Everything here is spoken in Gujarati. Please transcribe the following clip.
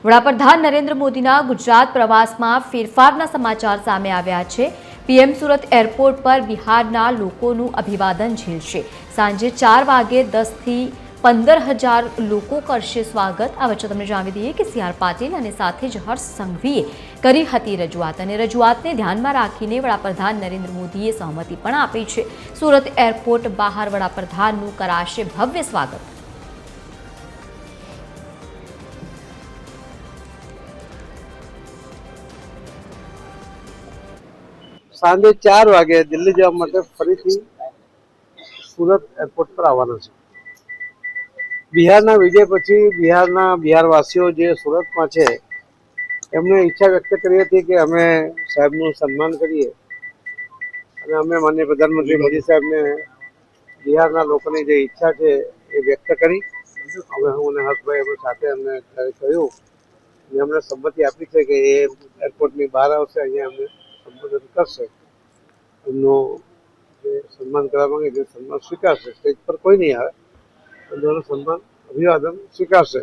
વડાપ્રધાન નરેન્દ્ર મોદીના ગુજરાત પ્રવાસમાં ફેરફારના સમાચાર સામે આવ્યા છે। પીએમ સુરત એરપોર્ટ પર બિહારના લોકોનું અભિવાદન ઝીલશે। સાંજે 4 વાગે 10થી 15,000 લોકો કરશે સ્વાગત। આ વચ્ચે તમને જણાવી દઈએ કે સી આર પાટીલ અને સાથે જ હર્ષ સંઘવીએ કરી હતી રજૂઆત અને રજૂઆતને ધ્યાનમાં રાખીને વડાપ્રધાન નરેન્દ્ર મોદીએ સહમતિ પણ આપી છે। સુરત એરપોર્ટ બહાર વડાપ્રધાનનું કરાશે ભવ્ય સ્વાગત। સાંજે 4 વાગે દિલ્હી જવા માટે ફરીથી સુરત એરપોર્ટ પર આવવાના છે। બિહારના વિજય પછી બિહારવાસીઓ જે સુરતમાં છે એમણે ઈચ્છા વ્યક્ત કરી હતી કે અમે સાહેબનું સન્માન કરીએ અને અમે માનનીય પ્રધાનમંત્રી મોદી સાહેબને બિહારના લોકોની જે ઈચ્છા છે એ વ્યક્ત કરી। અમે હું અને હર્ષભાઈ અમે સાથે અમને કહ્યું અને અમને સંમતિ આપી છે કે એ એરપોર્ટની બહાર આવશે, અહીંયા અમને સંબોધન કરશે, એમનું જે સન્માન કરવા માંગે તે સન્માન સ્વીકારશે। સ્ટેજ પર કોઈ નહીં આવે, પણ સન્માન અભિવાદન સ્વીકારશે।